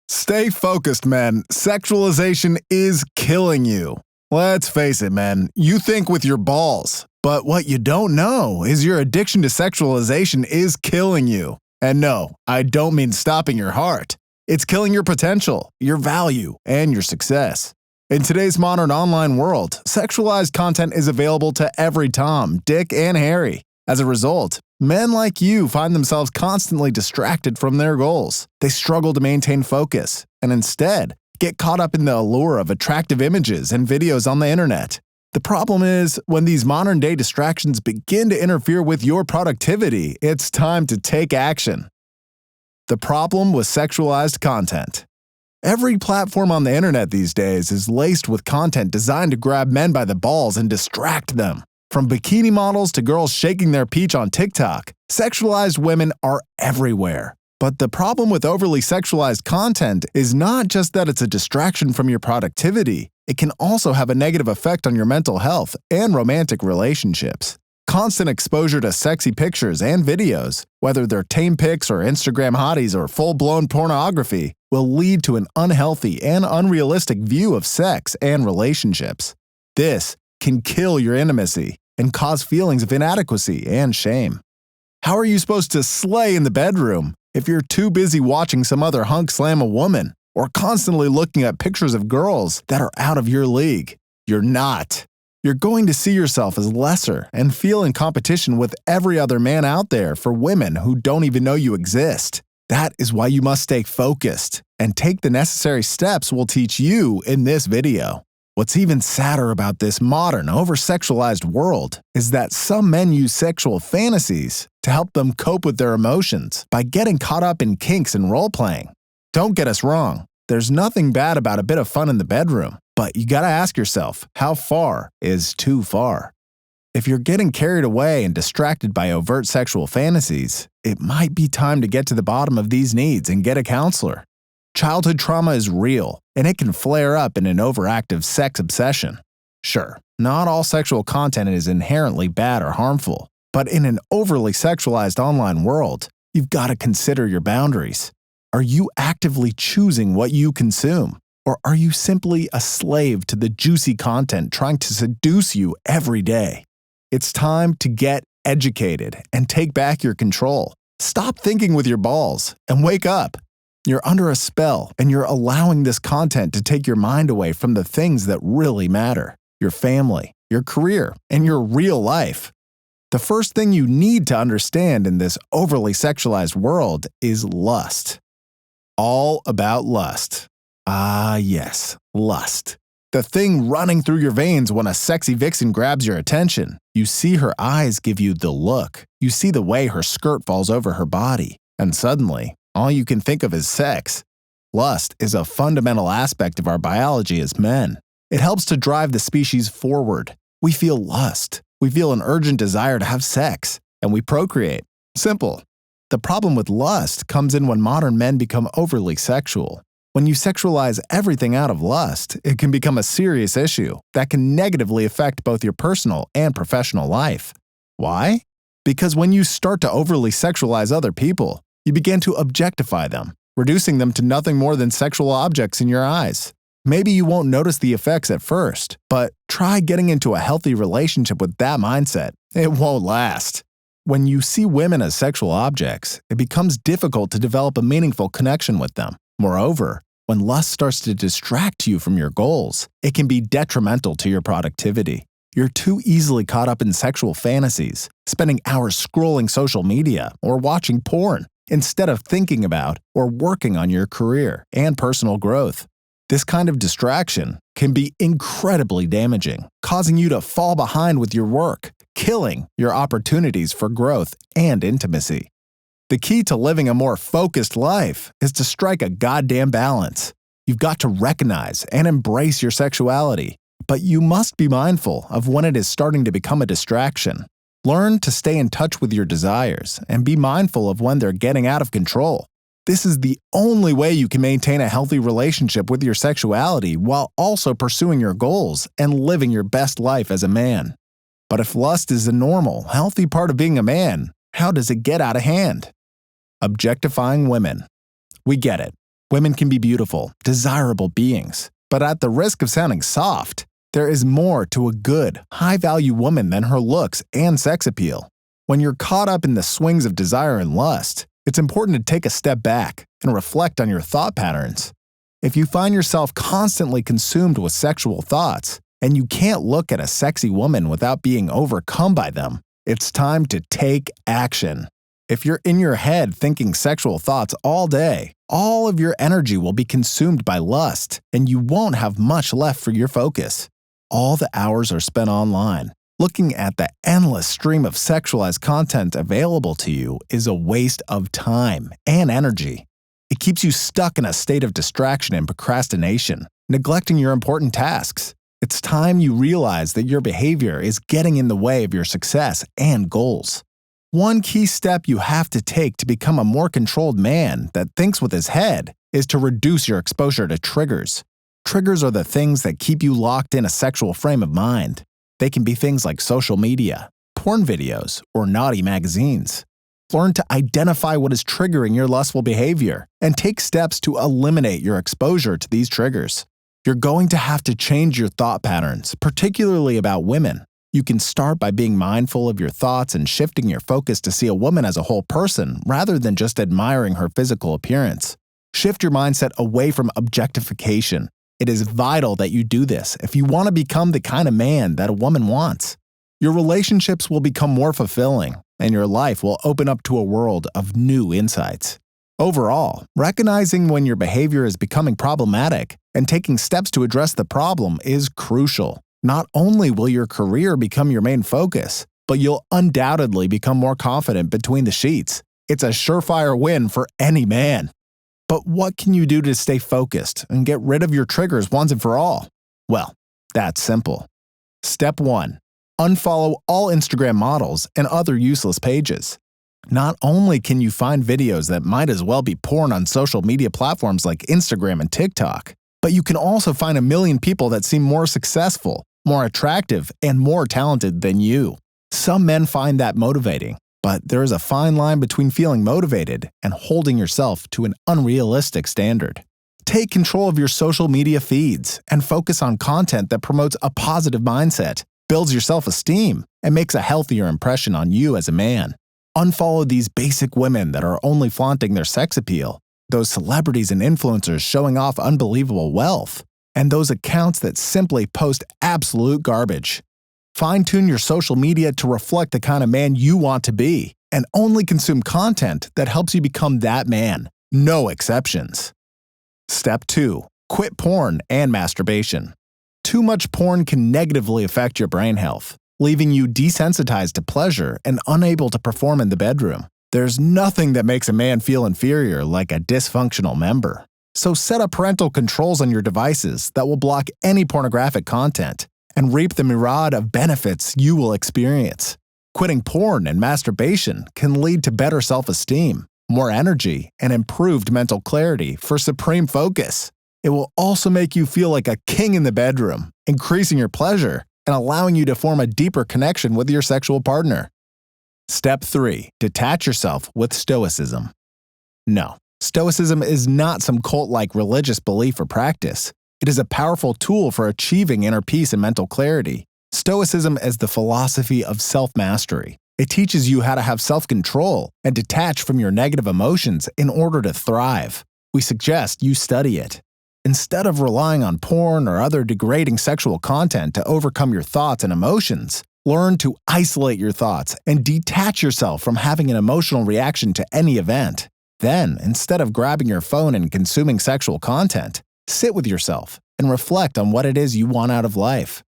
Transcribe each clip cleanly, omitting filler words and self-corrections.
Stay focused, men. Sexualization is killing you. Let's face it, men. You think with your balls. But what you don't know is your addiction to sexualization is killing you. And no, I don't mean stopping your heart. It's killing your potential, your value, and your success. In today's modern online world, sexualized content is available to every Tom, Dick, and Harry. As a result, men like you find themselves constantly distracted from their goals. They struggle to maintain focus, and instead, get caught up in the allure of attractive images and videos on the internet. The problem is, when these modern-day distractions begin to interfere with your productivity, it's time to take action. The problem with sexualized content. Every platform on the internet these days is laced with content designed to grab men by the balls and distract them. From bikini models to girls shaking their peach on TikTok, sexualized women are everywhere. But the problem with overly sexualized content is not just that it's a distraction from your productivity, it can also have a negative effect on your mental health and romantic relationships. Constant exposure to sexy pictures and videos, whether they're tame pics or Instagram hotties or full-blown pornography, will lead to an unhealthy and unrealistic view of sex and relationships. This can kill your intimacy and cause feelings of inadequacy and shame. How are you supposed to slay in the bedroom if you're too busy watching some other hunk slam a woman or constantly looking at pictures of girls that are out of your league? You're not. You're going to see yourself as lesser and feel in competition with every other man out there for women who don't even know you exist. That is why you must stay focused and take the necessary steps we'll teach you in this video. What's even sadder about this modern, over-sexualized world is that some men use sexual fantasies to help them cope with their emotions by getting caught up in kinks and role-playing. Don't get us wrong, there's nothing bad about a bit of fun in the bedroom, but you gotta ask yourself, how far is too far? If you're getting carried away and distracted by overt sexual fantasies, it might be time to get to the bottom of these needs and get a counselor. Childhood trauma is real, and it can flare up in an overactive sex obsession. Sure, not all sexual content is inherently bad or harmful, but in an overly sexualized online world, you've got to consider your boundaries. Are you actively choosing what you consume, or are you simply a slave to the juicy content trying to seduce you every day? It's time to get educated and take back your control. Stop thinking with your balls and wake up. You're under a spell, and you're allowing this content to take your mind away from the things that really matter: your family, your career, and your real life. The first thing you need to understand in this overly sexualized world is lust. All about lust. Ah, yes, lust. The thing running through your veins when a sexy vixen grabs your attention. You see her eyes give you the look. You see the way her skirt falls over her body, and suddenly, all you can think of is sex. Lust is a fundamental aspect of our biology as men. It helps to drive the species forward. We feel lust. We feel an urgent desire to have sex, and we procreate. Simple. The problem with lust comes in when modern men become overly sexual. When you sexualize everything out of lust, it can become a serious issue that can negatively affect both your personal and professional life. Why? Because when you start to overly sexualize other people, you begin to objectify them, reducing them to nothing more than sexual objects in your eyes. Maybe you won't notice the effects at first, but try getting into a healthy relationship with that mindset. It won't last. When you see women as sexual objects, it becomes difficult to develop a meaningful connection with them. Moreover, when lust starts to distract you from your goals, it can be detrimental to your productivity. You're too easily caught up in sexual fantasies, spending hours scrolling social media or watching porn, instead of thinking about or working on your career and personal growth. This kind of distraction can be incredibly damaging, causing you to fall behind with your work, killing your opportunities for growth and intimacy. The key to living a more focused life is to strike a goddamn balance. You've got to recognize and embrace your sexuality, but you must be mindful of when it is starting to become a distraction. Learn to stay in touch with your desires and be mindful of when they're getting out of control. This is the only way you can maintain a healthy relationship with your sexuality while also pursuing your goals and living your best life as a man. But if lust is a normal, healthy part of being a man, how does it get out of hand? Objectifying women. We get it. Women can be beautiful, desirable beings, but at the risk of sounding soft, there is more to a good, high-value woman than her looks and sex appeal. When you're caught up in the swings of desire and lust, it's important to take a step back and reflect on your thought patterns. If you find yourself constantly consumed with sexual thoughts, and you can't look at a sexy woman without being overcome by them, it's time to take action. If you're in your head thinking sexual thoughts all day, all of your energy will be consumed by lust, and you won't have much left for your focus. All the hours are spent online. Looking at the endless stream of sexualized content available to you is a waste of time and energy. It keeps you stuck in a state of distraction and procrastination, neglecting your important tasks. It's time you realize that your behavior is getting in the way of your success and goals. One key step you have to take to become a more controlled man that thinks with his head is to reduce your exposure to triggers. Triggers are the things that keep you locked in a sexual frame of mind. They can be things like social media, porn videos, or naughty magazines. Learn to identify what is triggering your lustful behavior and take steps to eliminate your exposure to these triggers. You're going to have to change your thought patterns, particularly about women. You can start by being mindful of your thoughts and shifting your focus to see a woman as a whole person rather than just admiring her physical appearance. Shift your mindset away from objectification. It is vital that you do this if you want to become the kind of man that a woman wants. Your relationships will become more fulfilling, and your life will open up to a world of new insights. Overall, recognizing when your behavior is becoming problematic and taking steps to address the problem is crucial. Not only will your career become your main focus, but you'll undoubtedly become more confident between the sheets. It's a surefire win for any man. But what can you do to stay focused and get rid of your triggers once and for all? Well, that's simple. Step 1. Unfollow all Instagram models and other useless pages. Not only can you find videos that might as well be porn on social media platforms like Instagram and TikTok, but you can also find a million people that seem more successful, more attractive, and more talented than you. Some men find that motivating, but there is a fine line between feeling motivated and holding yourself to an unrealistic standard. Take control of your social media feeds and focus on content that promotes a positive mindset, builds your self-esteem, and makes a healthier impression on you as a man. Unfollow these basic women that are only flaunting their sex appeal, those celebrities and influencers showing off unbelievable wealth, and those accounts that simply post absolute garbage. Fine-tune your social media to reflect the kind of man you want to be, and only consume content that helps you become that man. No exceptions. Step 2. Quit porn and masturbation. Too much porn can negatively affect your brain health, leaving you desensitized to pleasure and unable to perform in the bedroom. There's nothing that makes a man feel inferior like a dysfunctional member. So set up parental controls on your devices that will block any pornographic content and reap the myriad of benefits you will experience. Quitting porn and masturbation can lead to better self-esteem, more energy, and improved mental clarity for supreme focus. It will also make you feel like a king in the bedroom, increasing your pleasure and allowing you to form a deeper connection with your sexual partner. Step 3. Detach yourself with stoicism. No, stoicism is not some cult-like religious belief or practice. It is a powerful tool for achieving inner peace and mental clarity. Stoicism is the philosophy of self-mastery. It teaches you how to have self-control and detach from your negative emotions in order to thrive. We suggest you study it. Instead of relying on porn or other degrading sexual content to overcome your thoughts and emotions, learn to isolate your thoughts and detach yourself from having an emotional reaction to any event. Then, instead of grabbing your phone and consuming sexual content, sit with yourself and reflect on what it is you want out of life.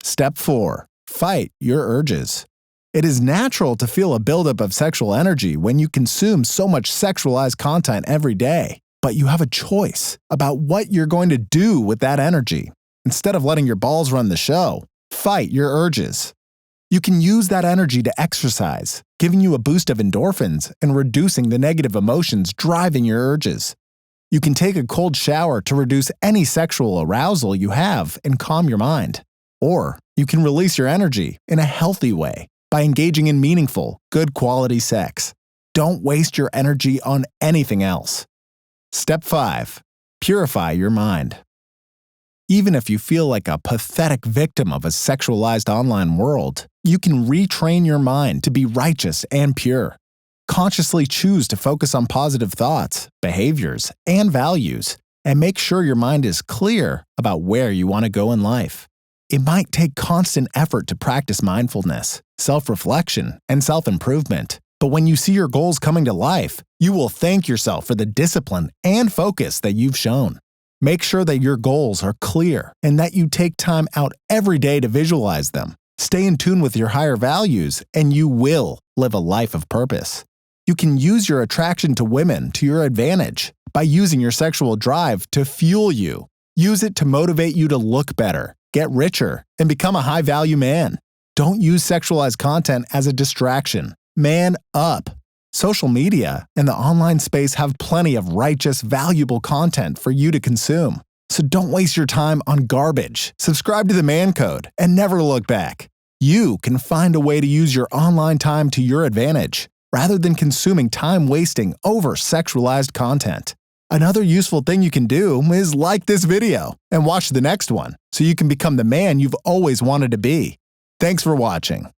Step 4. Fight your urges. It is natural to feel a buildup of sexual energy when you consume so much sexualized content every day, but you have a choice about what you're going to do with that energy. Instead of letting your balls run the show, fight your urges. You can use that energy to exercise, giving you a boost of endorphins and reducing the negative emotions driving your urges. You can take a cold shower to reduce any sexual arousal you have and calm your mind. Or you can release your energy in a healthy way by engaging in meaningful, good quality sex. Don't waste your energy on anything else. Step 5. Purify your mind. Even if you feel like a pathetic victim of a sexualized online world, you can retrain your mind to be righteous and pure. Consciously choose to focus on positive thoughts, behaviors, and values, and make sure your mind is clear about where you want to go in life. It might take constant effort to practice mindfulness, self-reflection, and self-improvement, but when you see your goals coming to life, you will thank yourself for the discipline and focus that you've shown. Make sure that your goals are clear and that you take time out every day to visualize them. Stay in tune with your higher values, and you will live a life of purpose. You can use your attraction to women to your advantage by using your sexual drive to fuel you. Use it to motivate you to look better, get richer, and become a high-value man. Don't use sexualized content as a distraction. Man up. Social media and the online space have plenty of righteous, valuable content for you to consume. So don't waste your time on garbage. Subscribe to the Man Code and never look back. You can find a way to use your online time to your advantage, rather than consuming time wasting over sexualized content. Another useful thing you can do is like this video and watch the next one so you can become the man you've always wanted to be. Thanks for watching.